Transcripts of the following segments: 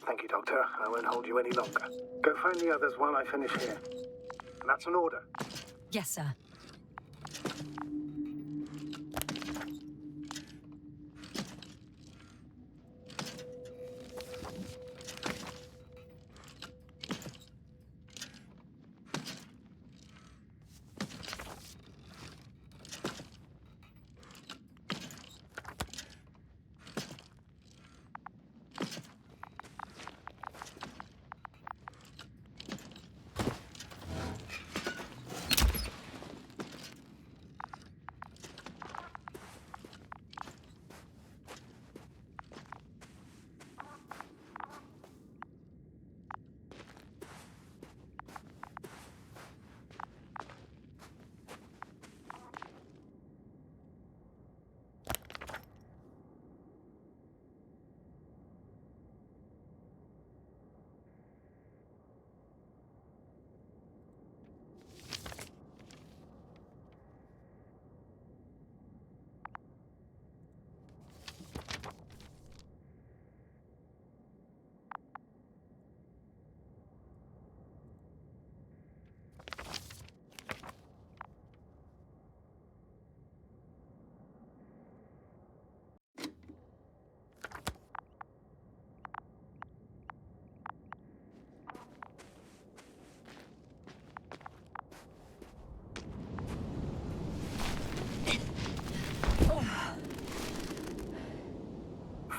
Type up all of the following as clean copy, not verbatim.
Thank you, Doctor. I won't hold you any longer. Go find the others while I finish here. And that's an order. Yes, sir.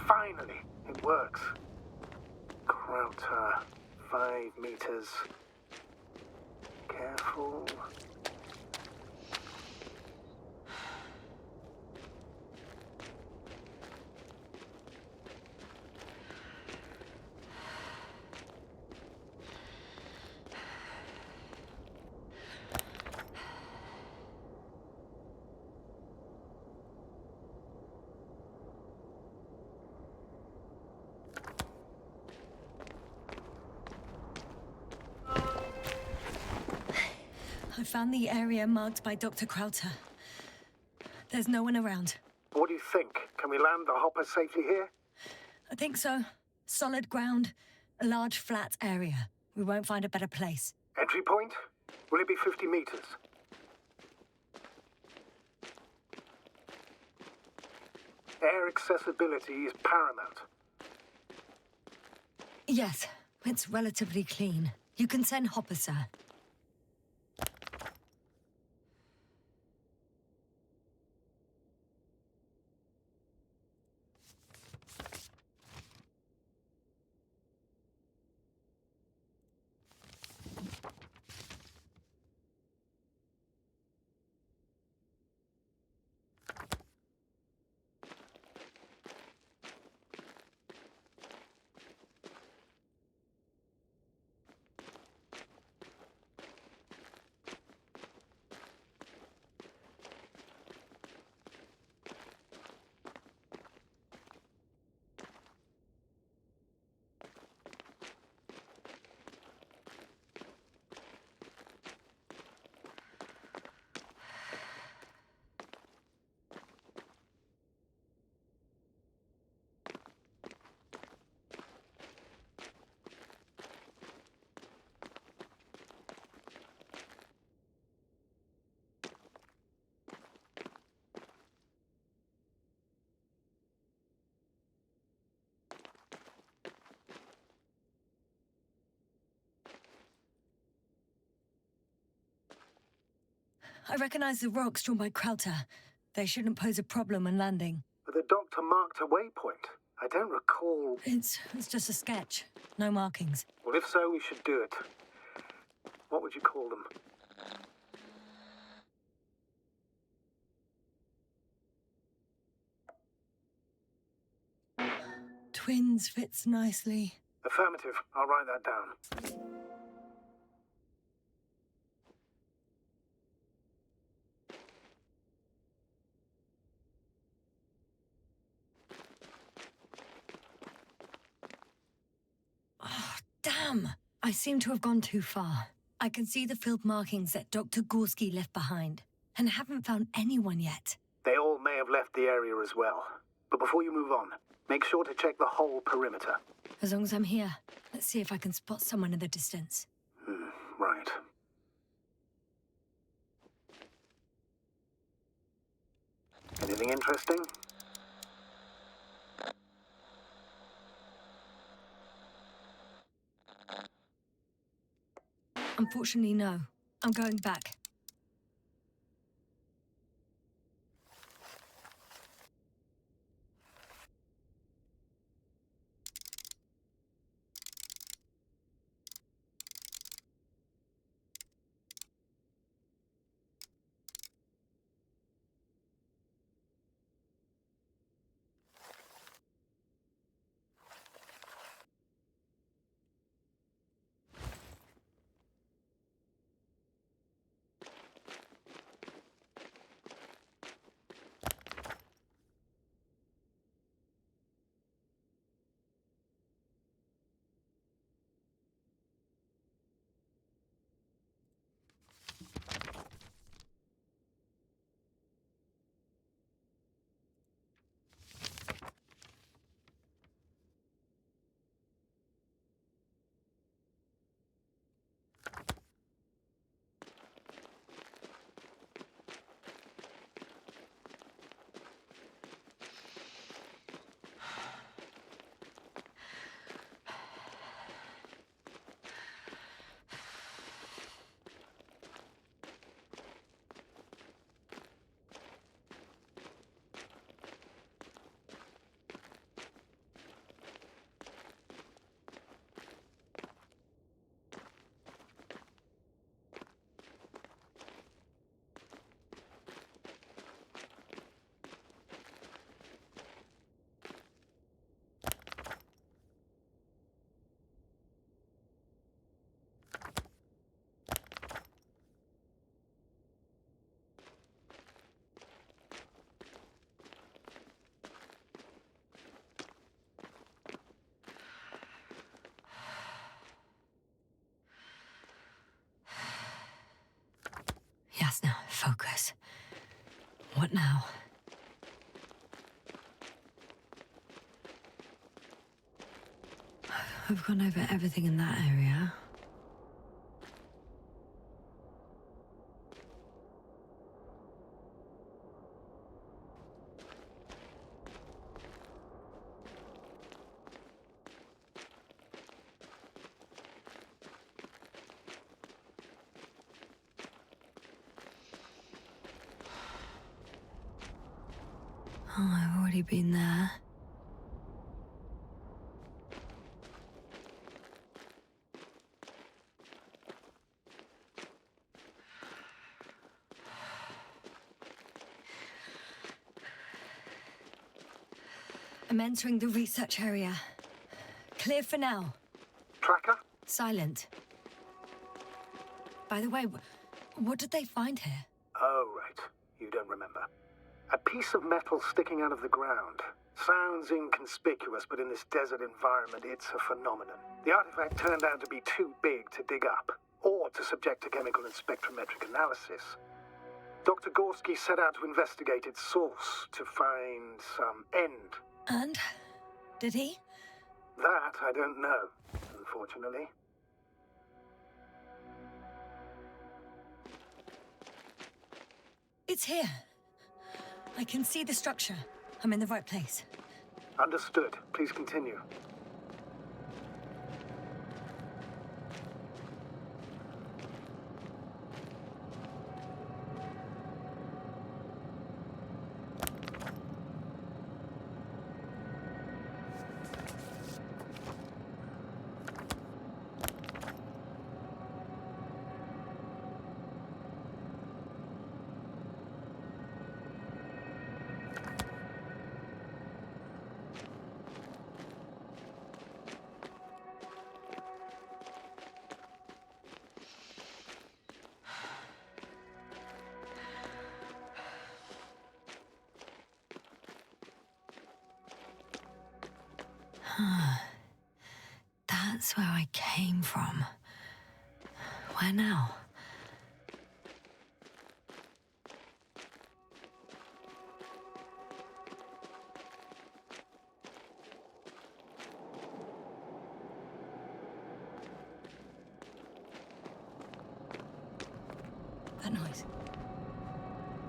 Finally, it works. Crowter, 5 meters. Careful. I found the area marked by Dr. Crowter. There's no one around. What do you think? Can we land the hopper safely here? I think so. Solid ground, a large flat area. We won't find a better place. Entry point? Will it be 50 meters? Air accessibility is paramount. Yes, it's relatively clean. You can send Hopper, sir. I recognize the rocks drawn by Crowter. They shouldn't pose a problem when landing. But the doctor marked a waypoint. I don't recall... It's just a sketch. No markings. Well, if so, we should do it. What would you call them? Twins fits nicely. Affirmative. I'll write that down. Oh, damn! I seem to have gone too far. I can see the field markings that Dr. Gorski left behind. and haven't found anyone yet. They all may have left the area as well. But before you move on, make sure to check the whole perimeter. As long as I'm here, let's see if I can spot someone in the distance. Right. Anything interesting? Unfortunately, no. I'm going back. Yasnu, focus. What now? I've gone over everything in that area. Oh, I've already been there. I'm entering the research area. Clear for now. Tracker? Silent. By the way, what did they find here? Oh, right. You don't remember. A piece of metal sticking out of the ground. Sounds inconspicuous, but in this desert environment, it's a phenomenon. The artifact turned out to be too big to dig up, or to subject to chemical and spectrometric analysis. Dr. Gorski set out to investigate its source, to find some end. And? Did he? That I don't know, unfortunately. It's here. I can see the structure. I'm in the right place. Understood. Please continue. That's where I came from. Where now? That noise.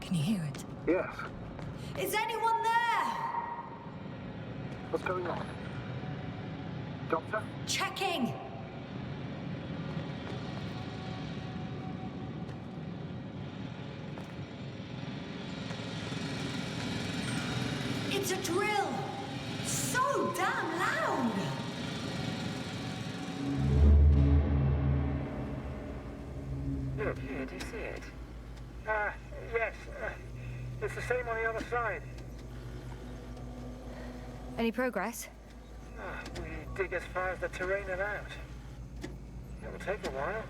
Can you hear it? Yes. Is anyone there? What's going on? Doctor? Checking! It's a drill! So damn loud! Look, here, do you see it? Yes. It's the same on the other side. Any progress? We dig as far as the terrain allowed. It will take a while.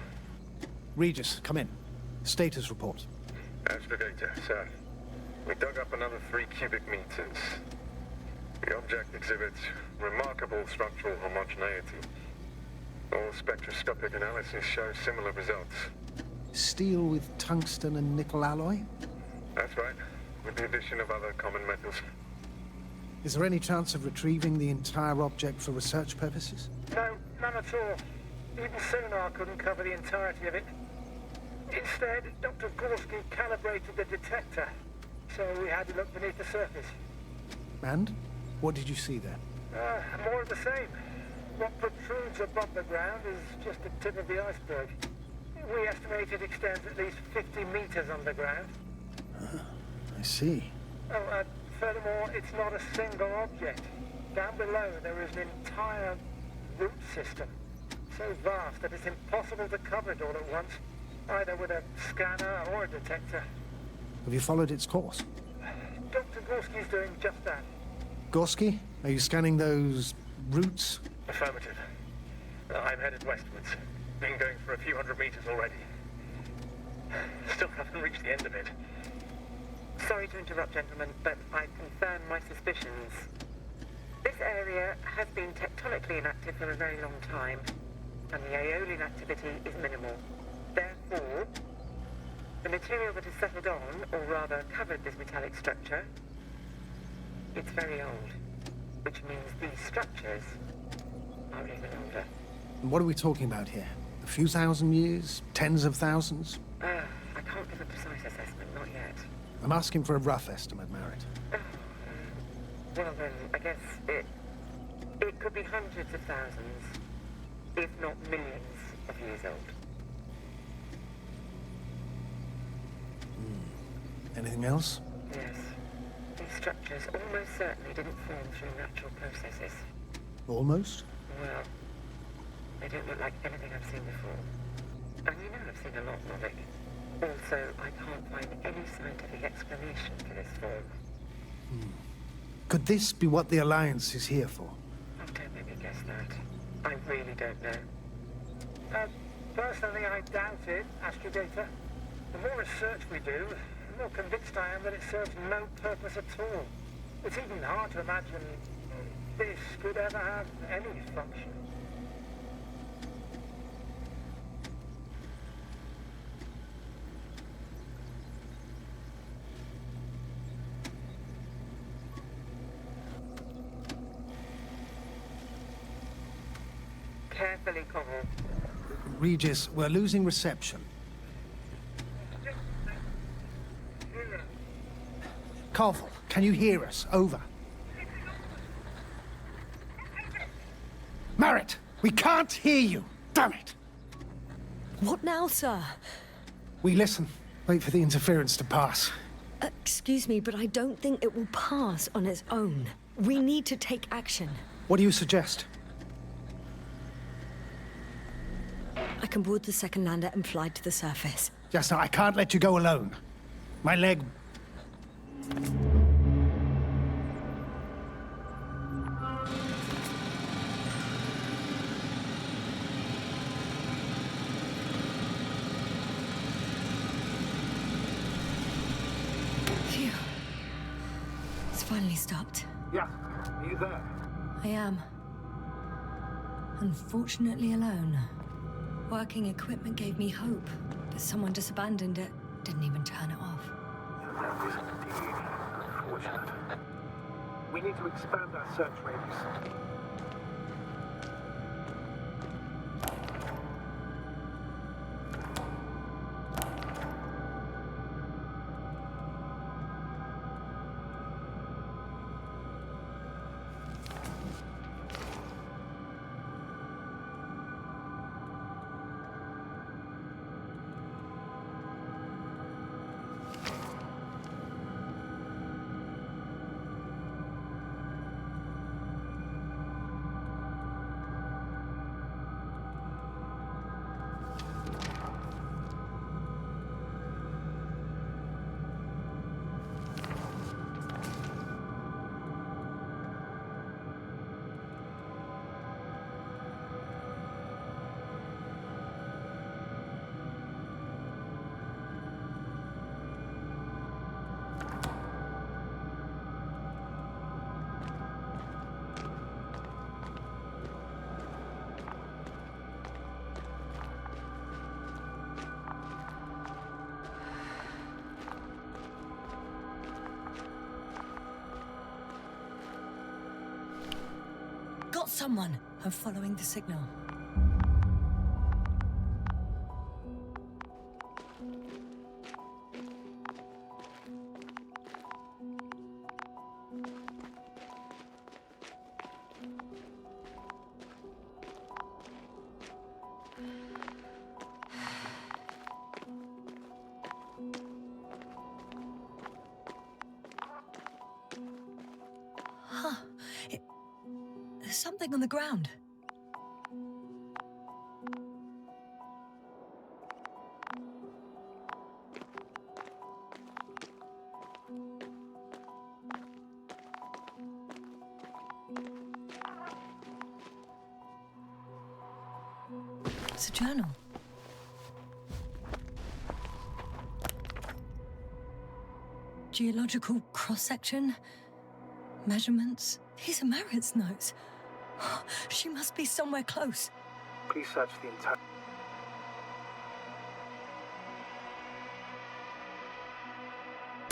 Regis, come in. Status report. Navigator, sir. We dug up another 3 cubic meters. The object exhibits remarkable structural homogeneity. All spectroscopic analysis show similar results. Steel with tungsten and nickel alloy? That's right, with the addition of other common metals. Is there any chance of retrieving the entire object for research purposes? No, none at all. Even sonar couldn't cover the entirety of it. Instead, Dr. Gorski calibrated the detector, so we had to look beneath the surface. And? What did you see there? More of the same. What protrudes above the ground is just the tip of the iceberg. We estimate it extends at least 50 meters underground. I see. Oh, furthermore, it's not a single object. Down below, there is an entire root system. So vast that it's impossible to cover it all at once, either with a scanner or a detector. Have you followed its course? Dr. Gorski's doing just that. Gorski, are you scanning those roots? Affirmative. I'm headed westwards. Been going for a few hundred meters already. Still haven't reached the end of it. Sorry to interrupt, gentlemen, but I confirm my suspicions. This area has been tectonically inactive for a very long time, and the aeolian activity is minimal. Therefore, the material that has settled on, or rather covered this metallic structure, it's very old, which means these structures are even older. And what are we talking about here? A few thousand years? Tens of thousands? I can't give a precise assessment, not yet. I'm asking for a rough estimate, Merritt. Well then, I guess it could be hundreds of thousands, if not millions of years old. Anything else? Yes. These structures almost certainly didn't form through natural processes. Almost? Well, they don't look like anything I've seen before. And you know I've seen a lot, Molly. Also, I can't find any scientific explanation for this form. Could this be what the Alliance is here for? Oh, don't make me guess that. I really don't know. Personally, I doubt it, Astrogator. The more research we do, the more convinced I am that it serves no purpose at all. It's even hard to imagine this could ever have any function. Carefully, Connell. Regis, we're losing reception. Carvel, can you hear us? Over. Merritt, we can't hear you. Damn it. What now, sir? We listen. Wait for the interference to pass. Excuse me, but I don't think it will pass on its own. We need to take action. What do you suggest? I can board the second lander and fly to the surface. Just now, I can't let you go alone. My leg... Phew. It's finally stopped. Yeah, are you there? I am. Unfortunately alone. Working equipment gave me hope, but someone just abandoned it. Didn't even turn it off. That is indeed unfortunate. We need to expand our search radius. not someone. I'm following the signal. There's something on the ground. It's a journal. Geological cross-section, measurements. These are Marit's notes. She must be somewhere close. Please search the entire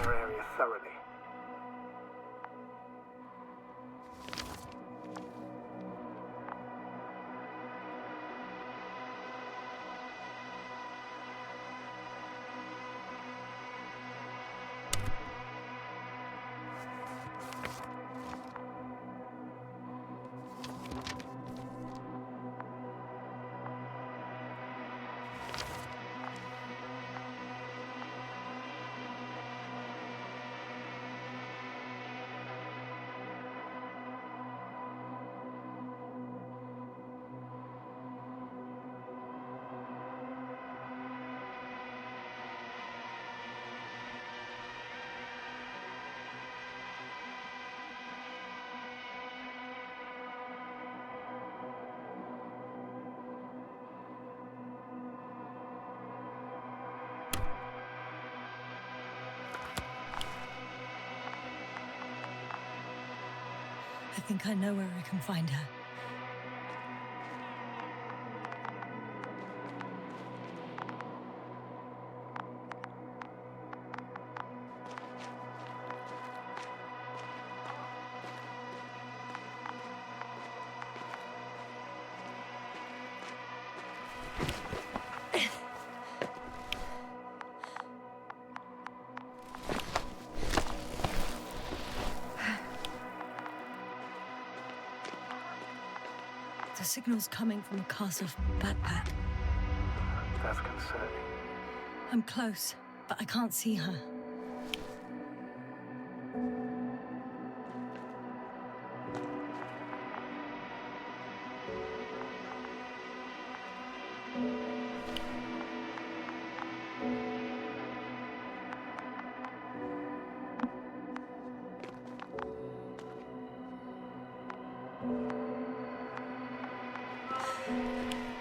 area thoroughly. I think I know where I can find her. The signal's coming from a cast-off backpack. That's concerning. I'm close, but I can't see her.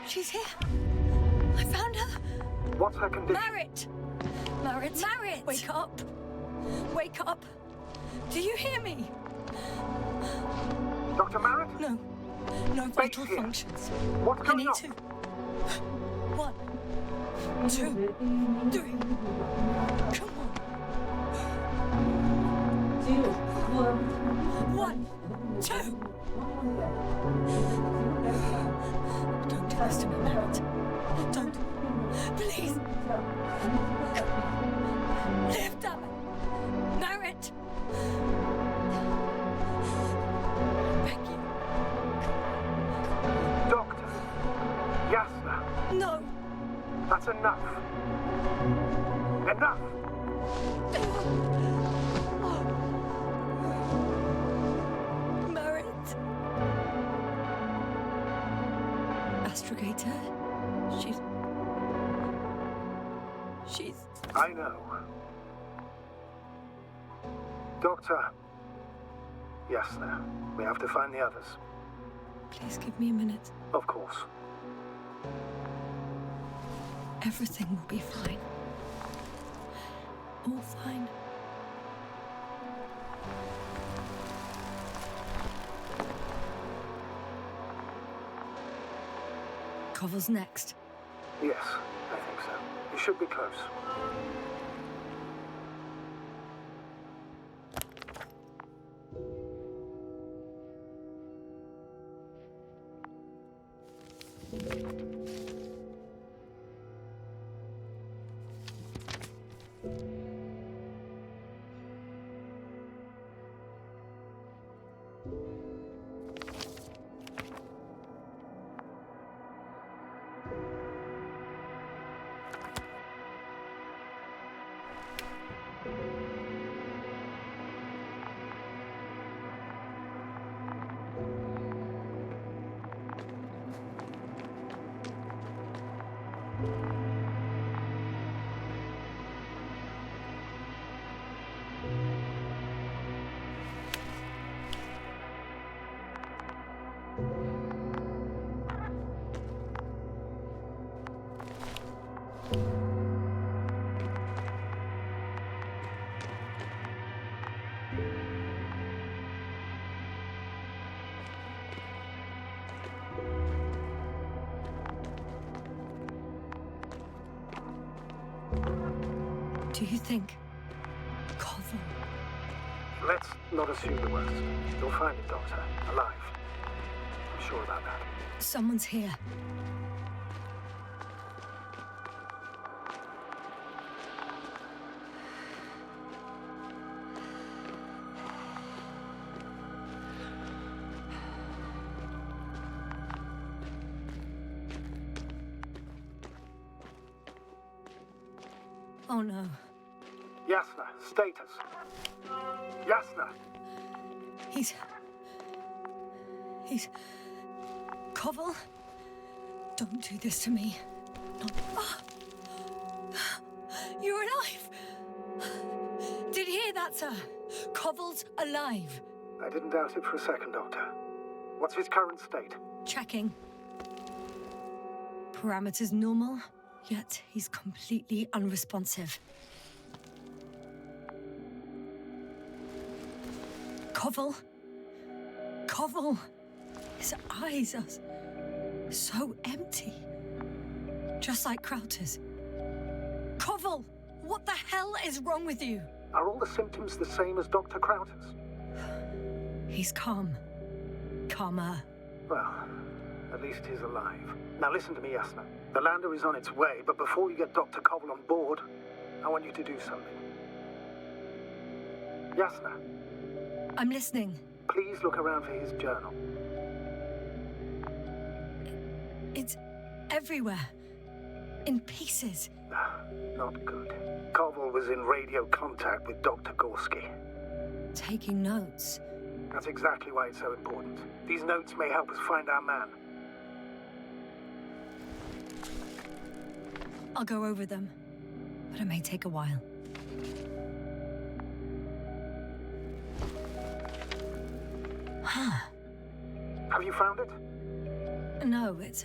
She's here. I found her. What's her condition? Marit! Marit! Marit! Wake up! Wake up! Do you hear me? Dr. Marit? No. No vital here. functions. What's I going need on? to. 1, 2, 3. Come on. 1, 2. Don't do this to me, Marit. Don't. Please. Live, damn it. Marit. I beg you. Doctor. Yasna. No. That's enough. Enough! Marit. Astrogator. She's... I know. Doctor. Yasna. We have to find the others. Please give me a minute. Of course. Everything will be fine. All fine. Cover's next. Yes, I think so. You should be close. Do you think Koval? Let's not assume the worst. You'll find him, Doctor, alive. I'm sure about that. Someone's here. Oh no. Yasna, status. Yasna! He's... Koval? Don't do this to me. No. Ah! You're alive! Did you hear that, sir? Koval's alive. I didn't doubt it for a second, Doctor. What's his current state? Checking. Parameters normal, yet he's completely unresponsive. Koval! His eyes are so empty. Just like Krauter's. Koval! What the hell is wrong with you? Are all the symptoms the same as Dr. Krauter's? He's calm. Calmer. Well, at least he's alive. Now listen to me, Yasna. The lander is on its way, but before you get Dr. Koval on board, I want you to do something. Yasna. I'm listening. Please look around for his journal. It's everywhere. In pieces. Not good. Koval was in radio contact with Dr. Gorski. Taking notes. That's exactly why it's so important. These notes may help us find our man. I'll go over them, but it may take a while. Have you found it? No, it's,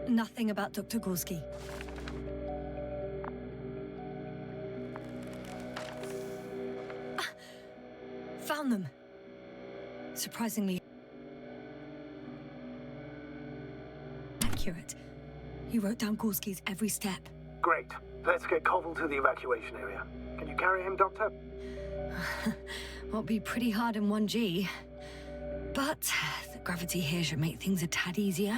nothing about Dr. Gorski. Found them. Surprisingly accurate. He wrote down Gorski's every step. Great. Let's get Koval to the evacuation area. Can you carry him, Doctor? Will be pretty hard in 1G. But the gravity here should make things a tad easier.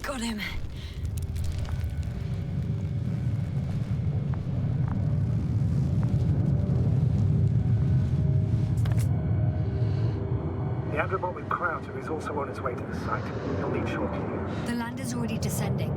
Got him. The Androbot with Krauter is also on its way to the site. He'll leave shortly. The lander's already descending.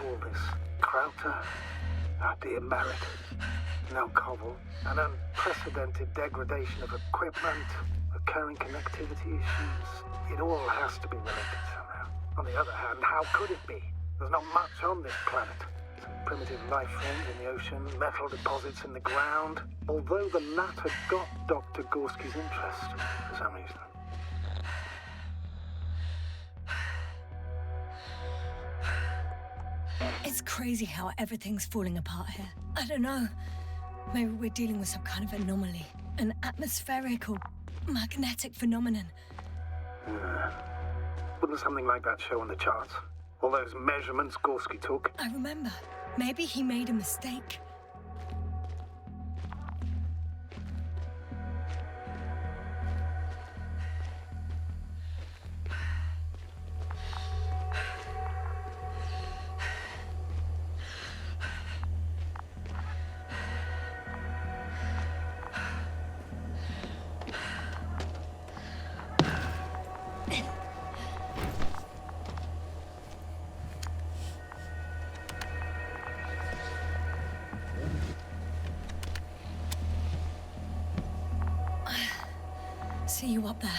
all this? Krauter? Oh dear, Merritt. No Koval. An unprecedented degradation of equipment, recurring connectivity issues. It all has to be related somehow. On the other hand, how could it be? There's not much on this planet. Some primitive life forms in the ocean, metal deposits in the ground. Although the latter got Dr. Gorski's interest for some reason. It's crazy how everything's falling apart here. I don't know. Maybe we're dealing with some kind of anomaly. An atmospheric or magnetic phenomenon. Wouldn't something like that show on the charts? All those measurements Gorski took? I remember. Maybe he made a mistake. See you up there.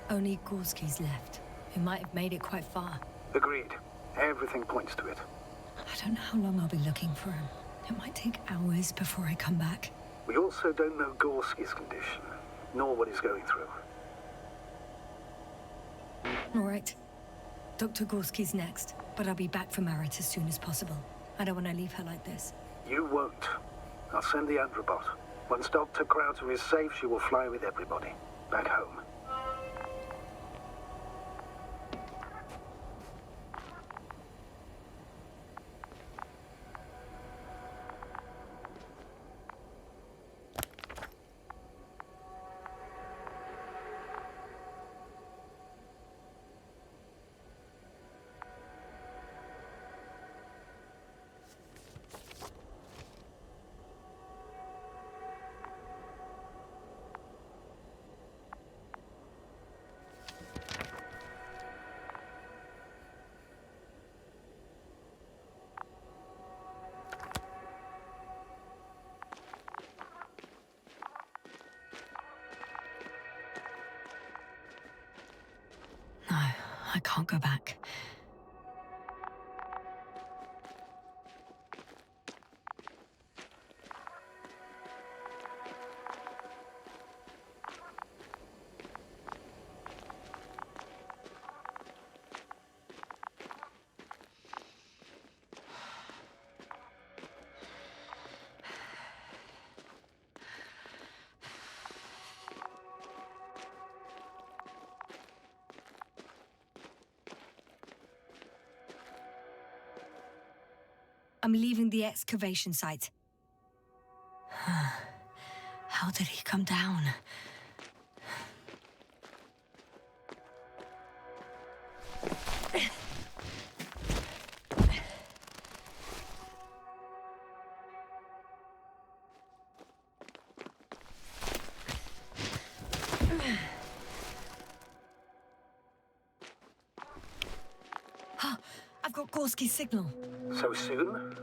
Only Gorski's left. He might have made it quite far. Agreed. Everything points to it. I don't know how long I'll be looking for him. It might take hours before I come back. We also don't know Gorski's condition, nor what he's going through. All right. Dr. Gorski's next, but I'll be back for Merritt as soon as possible. I don't want to leave her like this. You won't. I'll send the Androbot. Once Dr. Krauter is safe, she will fly with everybody. Back home. No, I can't go back. I'm leaving the excavation site. How did he come down? I've got Gorski's signal. So soon?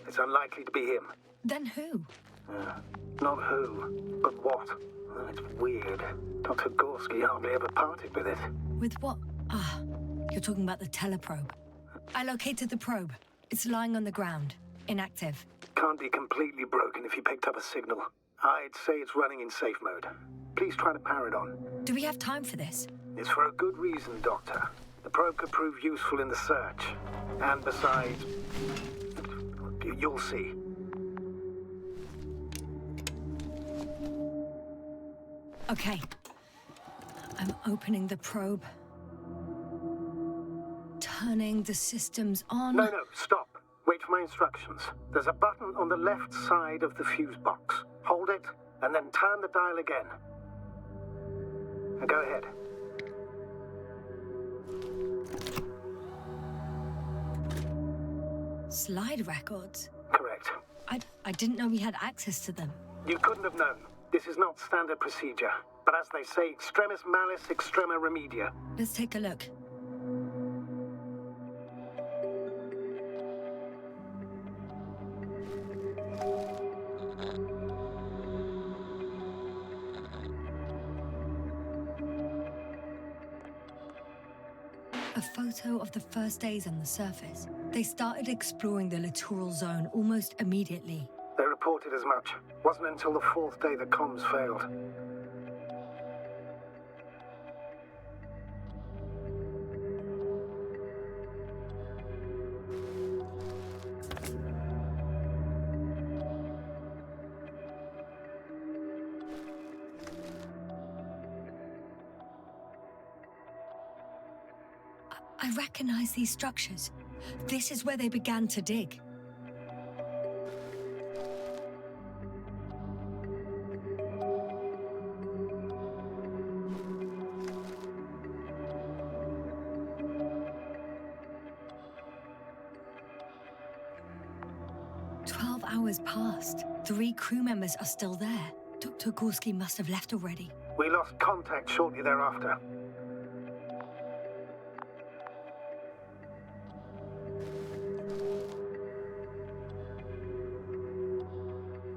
It's unlikely to be him. Then who? Not who, but what. It's weird. Dr. Gorski hardly ever parted with it. With what? You're talking about the teleprobe. I located the probe. It's lying on the ground, inactive. Can't be completely broken if you picked up a signal. I'd say it's running in safe mode. Please try to power it on. Do we have time for this? It's for a good reason, Doctor. The probe could prove useful in the search. And besides, you'll see. Okay. I'm opening the probe. Turning the systems on. No, stop. Wait for my instructions. There's a button on the left side of the fuse box. Hold it, and then turn the dial again. Now go ahead. Slide records? Correct. I didn't know we had access to them. You couldn't have known. This is not standard procedure, but as they say, extremis malis, extrema remedia. Let's take a look. A photo of the first days on the surface. They started exploring the littoral zone almost immediately. They reported as much. Wasn't until the fourth day that comms failed. I recognize these structures. This is where they began to dig. Hours passed. 3 crew members are still there. Dr. Gorski must have left already. We lost contact shortly thereafter.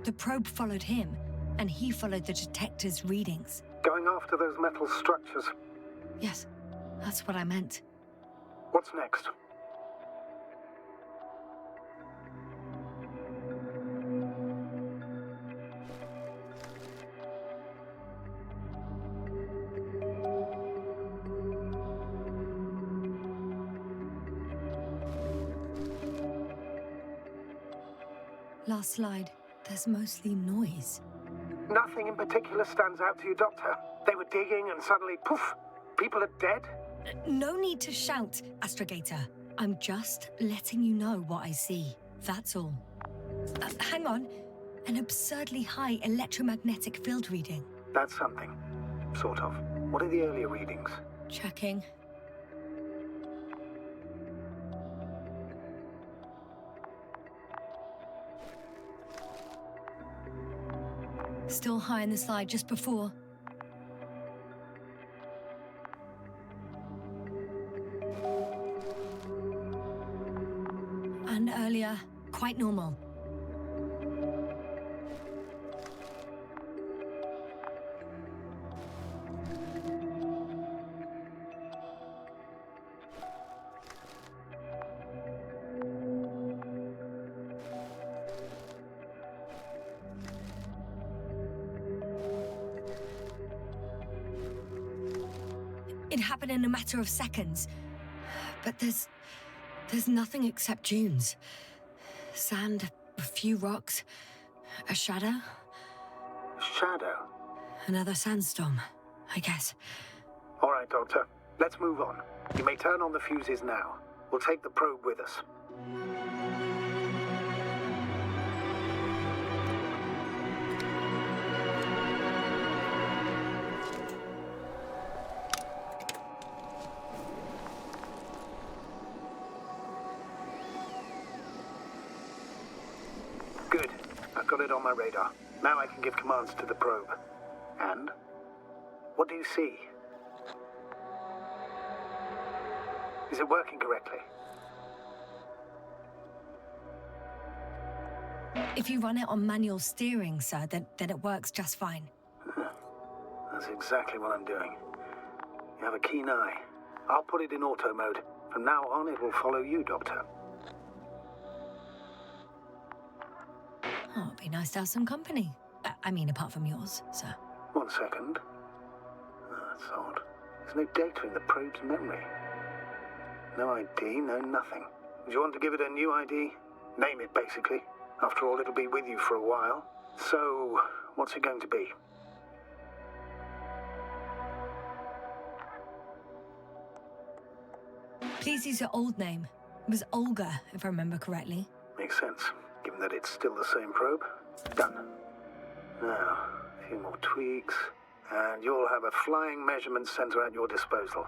The probe followed him, and he followed the detector's readings. Going after those metal structures. Yes, that's what I meant. What's next? Last slide. There's mostly noise. Nothing in particular stands out to you, Doctor? They were digging and suddenly, poof, people are dead? No need to shout, Astrogator. I'm just letting you know what I see. That's all. Hang on. An absurdly high electromagnetic field reading. That's something. Sort of. What are the earlier readings? Checking. Still high in the slide just before. And earlier, quite normal. It happened in a matter of seconds. But there's nothing except dunes. Sand, a few rocks, a shadow. Shadow? Another sandstorm, I guess. All right, Doctor. Let's move on. You may turn on the fuses now. We'll take the probe with us. Good. I've got it on my radar. Now I can give commands to the probe. And? What do you see? Is it working correctly? If you run it on manual steering, sir, then it works just fine. That's exactly what I'm doing. You have a keen eye. I'll put it in auto mode. From now on, it will follow you, Doctor. Oh, it'd be nice to have some company. I mean, apart from yours, sir. 1 second. Oh, that's odd. There's no data in the probe's memory. No ID, no nothing. Do you want to give it a new ID? Name it, basically. After all, it'll be with you for a while. So, what's it going to be? Please use your old name. It was Olga, if I remember correctly. Makes sense, given that it's still the same probe. Done. Now, a few more tweaks, and you'll have a flying measurement center at your disposal.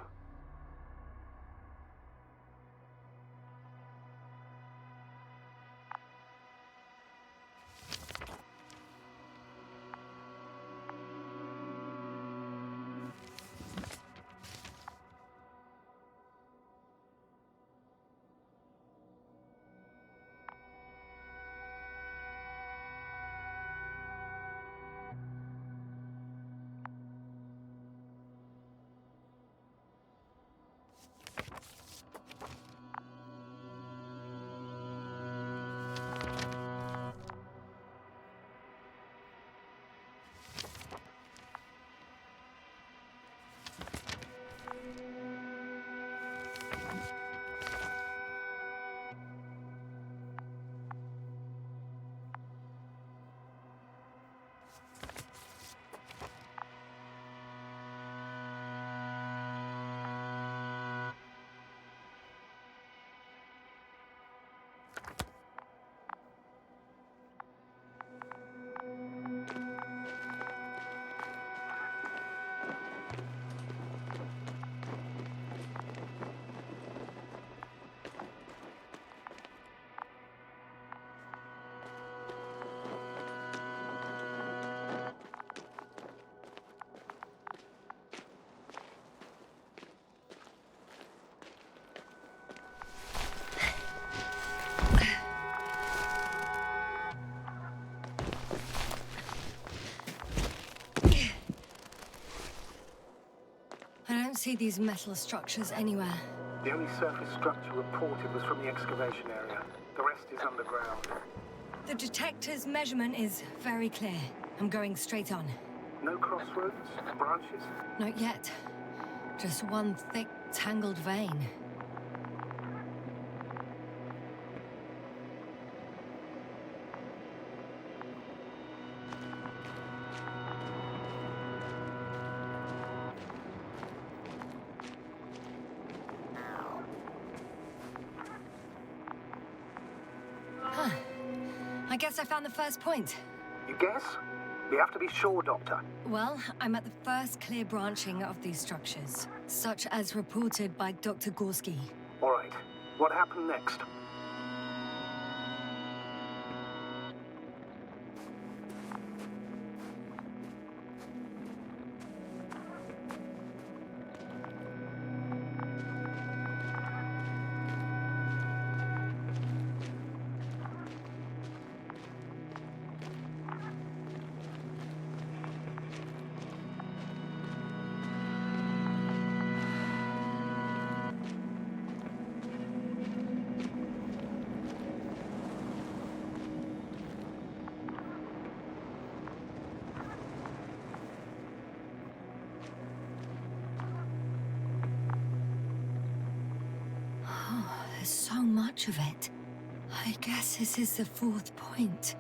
see these metal structures anywhere. The only surface structure reported was from the excavation area. The rest is underground. The detector's measurement is very clear. I'm going straight on. No crossroads? Branches? Not yet. Just one thick, tangled vein. I guess I found the first point. You guess? We have to be sure, Doctor. Well, I'm at the first clear branching of these structures, such as reported by Dr. Gorski. All right. What happened next? There's so much of it. I guess this is the fourth point,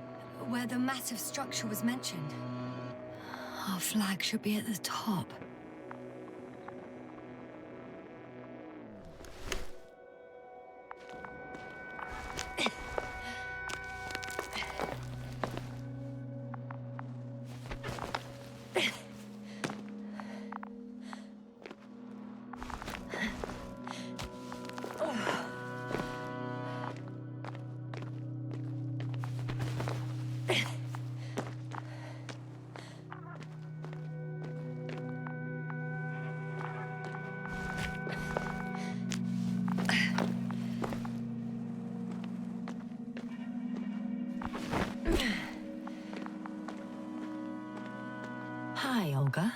where the massive structure was mentioned. Our flag should be at the top. Hi, Olga.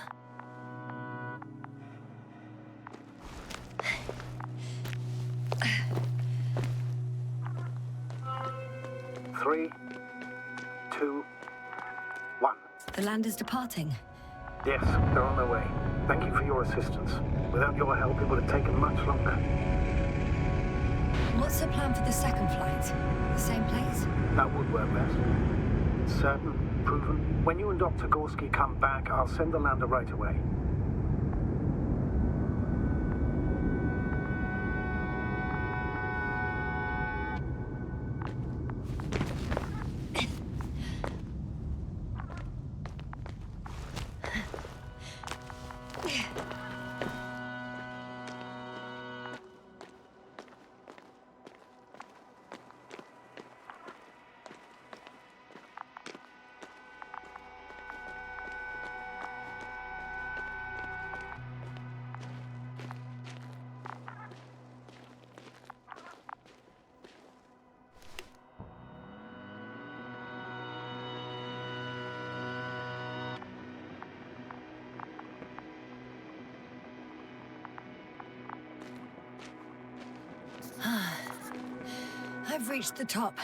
Three, two, one. The land is departing. Yes, they're on their way. Thank you for your assistance. Without your help, it would have taken much longer. What's the plan for the second flight? The same place? That would work best. Certain, proven. When you and Dr. Gorski come back, I'll send the lander right away. I've reached the top.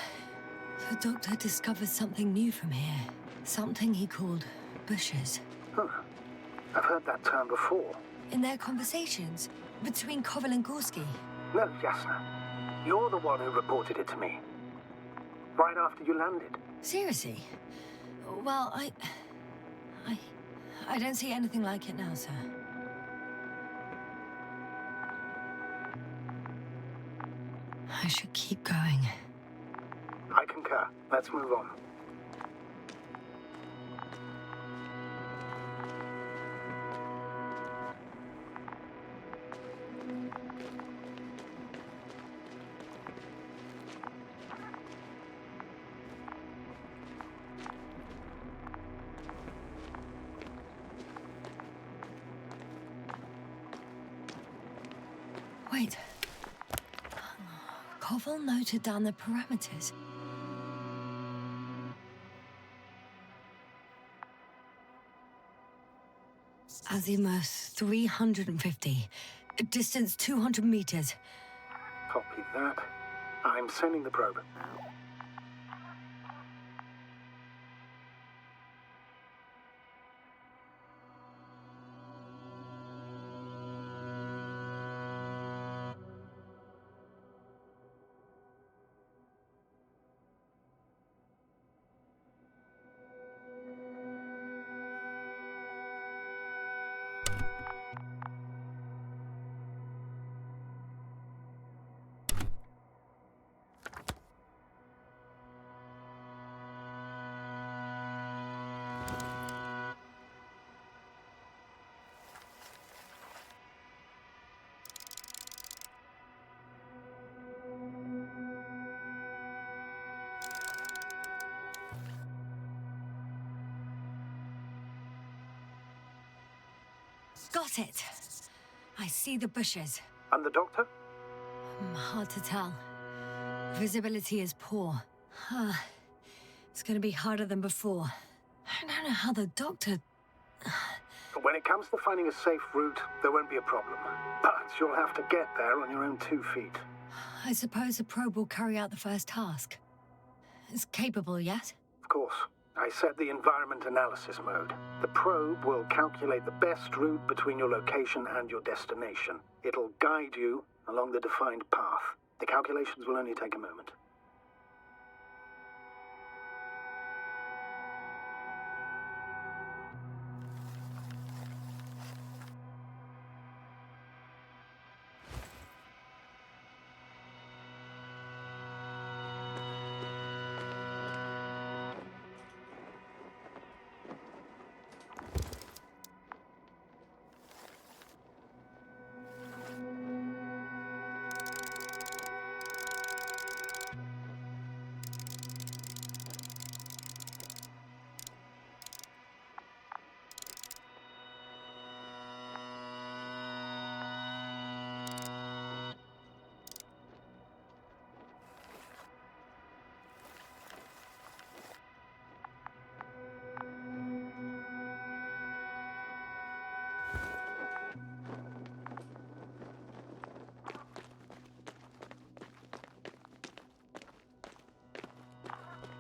The doctor discovered something new from here. Something he called bushes. Huh. I've heard that term before. In their conversations between Koval and Gorski. No, Yasna. You're the one who reported it to me. Right after you landed. Seriously? Well, I don't see anything like it now, sir. I should keep going. I concur. Let's move on. Wait. Koval noted down the parameters. Azimuth 350. Distance 200 meters. Copy that. I'm sending the probe. Got it. I see the bushes. And the doctor? Hard to tell. Visibility is poor. It's gonna be harder than before. I don't know how the doctor... When it comes to finding a safe route, there won't be a problem. But you'll have to get there on your own 2 feet. I suppose the probe will carry out the first task. It's capable yet? Of course. I set the environment analysis mode. The probe will calculate the best route between your location and your destination. It'll guide you along the defined path. The calculations will only take a moment.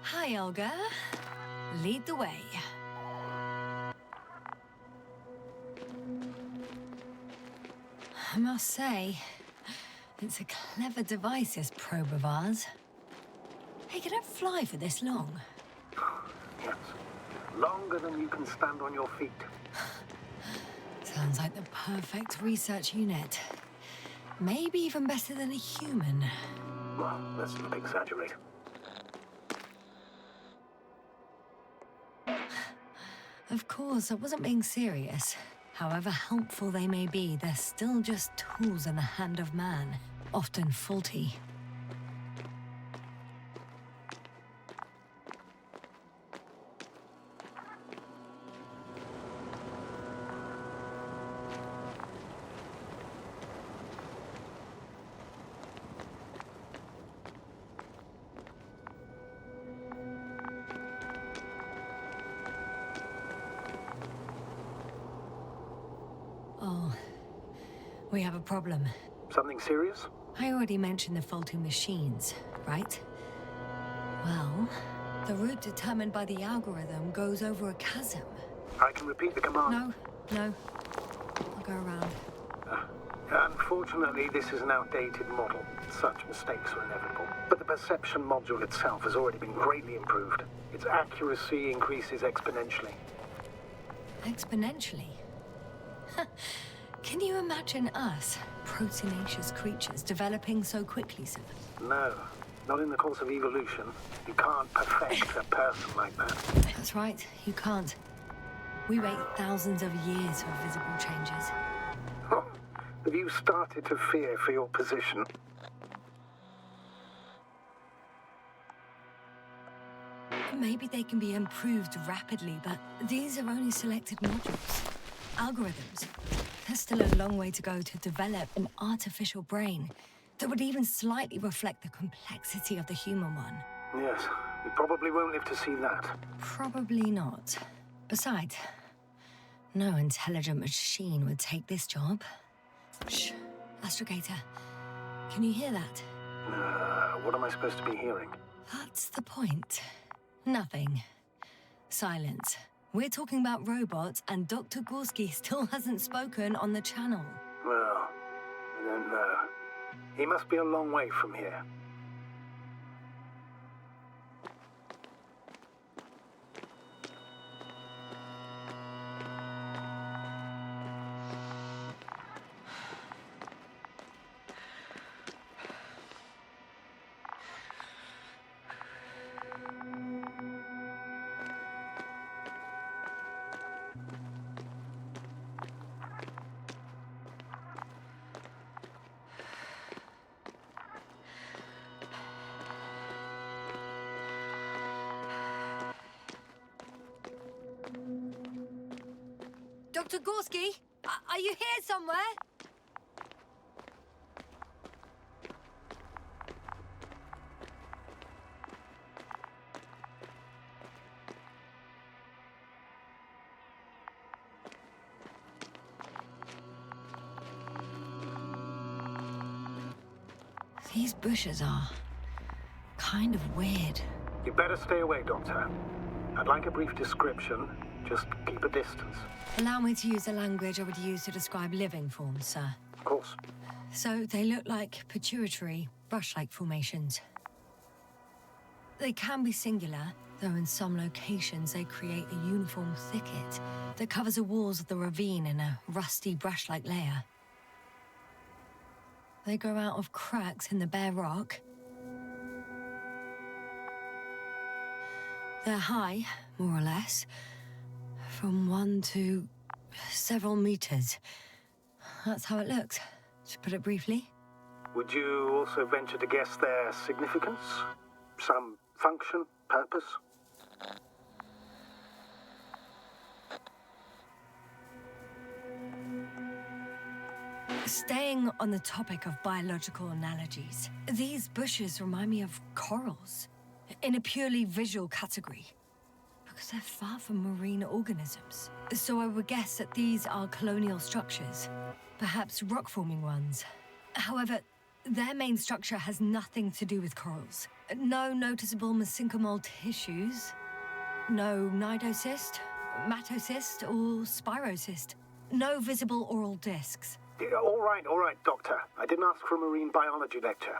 Hi, Olga. Lead the way. I must say, it's a clever device, this probe of ours. Hey, can it fly for this long? Yes. Longer than you can stand on your feet. Sounds like the perfect research unit. Maybe even better than a human. Well, let's not exaggerate. Of course, I wasn't being serious. However helpful they may be, they're still just tools in the hand of man, often faulty. Oh, we have a problem. Something serious? I already mentioned the faulty machines, right? Well, the route determined by the algorithm goes over a chasm. I can repeat the command. No. I'll go around. Unfortunately, this is an outdated model. Such mistakes are inevitable. But the perception module itself has already been greatly improved. Its accuracy increases exponentially. Exponentially? Can you imagine us, proteinaceous creatures, developing so quickly, sir? No, not in the course of evolution. You can't perfect a person like that. That's right, you can't. We wait thousands of years for visible changes. Have you started to fear for your position? Maybe they can be improved rapidly, but these are only selected modules. Algorithms. There's still a long way to go to develop an artificial brain that would even slightly reflect the complexity of the human one. Yes, we probably won't live to see that. Probably not. Besides, No intelligent machine would take this job. Shh, Astrogator. Can you hear that? What am I supposed to be hearing? That's the point. Nothing. Silence. We're talking about robots, and Dr. Gorski still hasn't spoken on the channel. Well, I don't know. He must be a long way from here. Dr. Gorski, are you here somewhere? These bushes are kind of weird. You better stay away, Doctor. I'd like a brief description. Just keep a distance. Allow me to use the language I would use to describe living forms, sir. Of course. So they look like pituitary, brush-like formations. They can be singular, though in some locations they create a uniform thicket that covers the walls of the ravine in a rusty brush-like layer. They grow out of cracks in the bare rock. They're high, more or less, from 1 to several meters. That's how it looks, to put it briefly. Would you also venture to guess their significance? Some function, purpose? Staying on the topic of biological analogies, these bushes remind me of corals, in a purely visual category, because they're far from marine organisms. So I would guess that these are colonial structures, perhaps rock-forming ones. However, their main structure has nothing to do with corals. No noticeable mesenchymal tissues, no nidocyst, matocyst, or spirocyst, no visible oral discs. Yeah, all right, Doctor. I didn't ask for a marine biology lecture.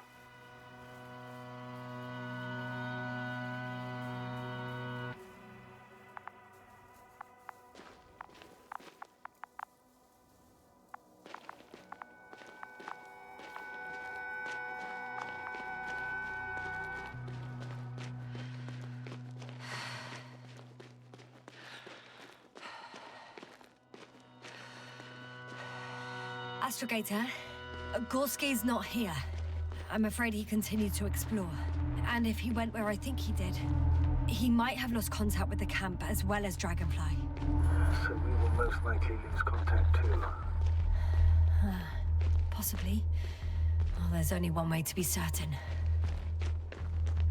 Astrogator, Gorski's not here. I'm afraid he continued to explore. And if he went where I think he did, he might have lost contact with the camp as well as Dragonfly. So we will most likely lose contact too. Possibly. Well, there's only one way to be certain.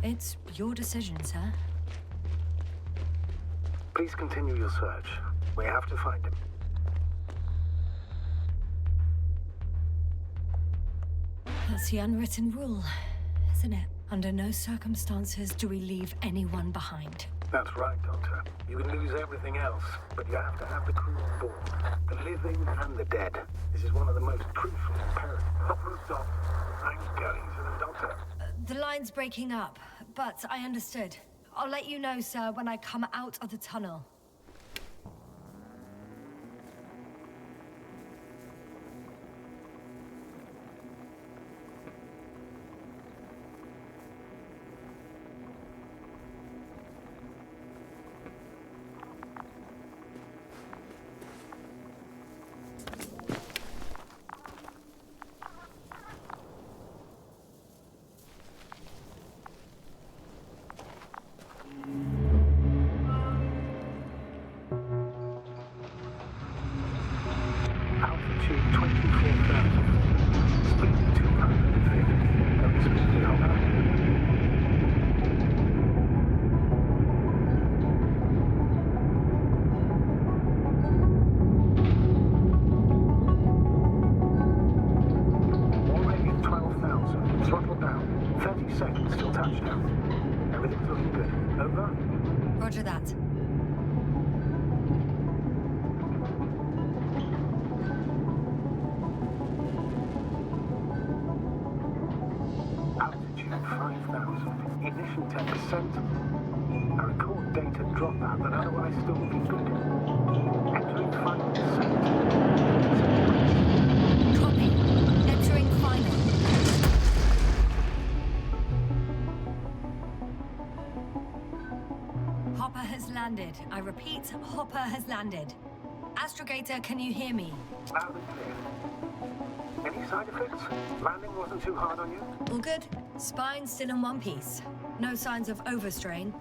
It's your decision, sir. Please continue your search. We have to find him. That's the unwritten rule, isn't it? Under no circumstances do we leave anyone behind. That's right, Doctor. You can lose everything else, but you have to have the crew on board. The living and the dead. This is one of the most crucial imperatives. Stop. I'm going to the Doctor. The line's breaking up, but I understood. I'll let you know, sir, when I come out of the tunnel. Throttle down. 30 seconds till touchdown. Everything's looking good. Over? Roger that. Altitude 5,000. Ignition 10%. I record data dropout that otherwise still looking good. Entering final descent. Copy. Entering final. Hopper has landed. I repeat, Hopper has landed. Astrogator, can you hear me? Loud and clear. Any side effects? Landing wasn't too hard on you? All good. Spine still in one piece. No signs of overstrain.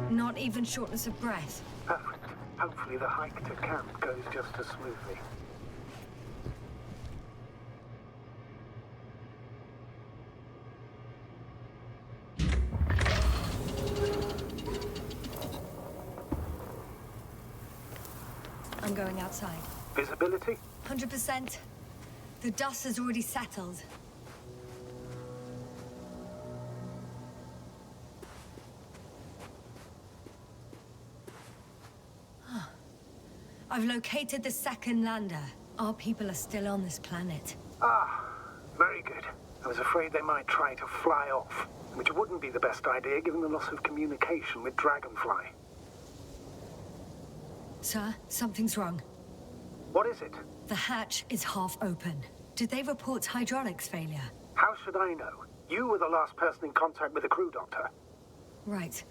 Not even shortness of breath. Perfect. Hopefully the hike to camp goes just as smoothly. I'm going outside. Visibility? 100%. The dust has already settled. I've located the second lander. Our people are still on this planet. Ah, very good. I was afraid they might try to fly off, which wouldn't be the best idea given the loss of communication with Dragonfly. Sir, something's wrong. What is it? The hatch is half open. Did they report hydraulics failure? How should I know? You were the last person in contact with the crew doctor. Right.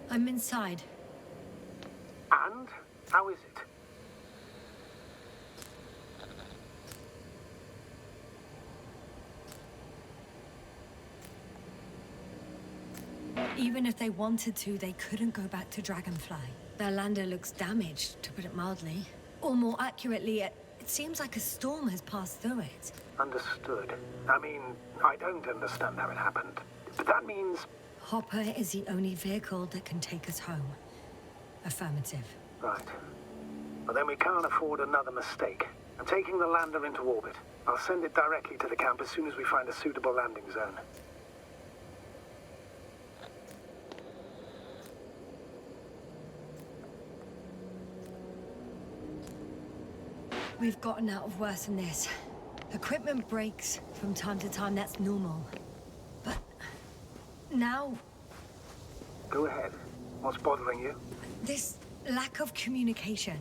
I'm inside. And? How is it? Even if they wanted to, they couldn't go back to Dragonfly. Their lander looks damaged, to put it mildly. Or more accurately, it seems like a storm has passed through it. Understood. I mean, I don't understand how it happened. But that means... Hopper is the only vehicle that can take us home. Affirmative. Right. Well, then we can't afford another mistake. I'm taking the lander into orbit. I'll send it directly to the camp as soon as we find a suitable landing zone. We've gotten out of worse than this. Equipment breaks from time to time, that's normal. But now... Go ahead. What's bothering you? This lack of communication.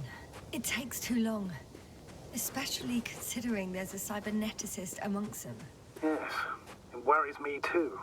It takes too long. Especially considering there's a cyberneticist amongst them. Yes, it worries me too.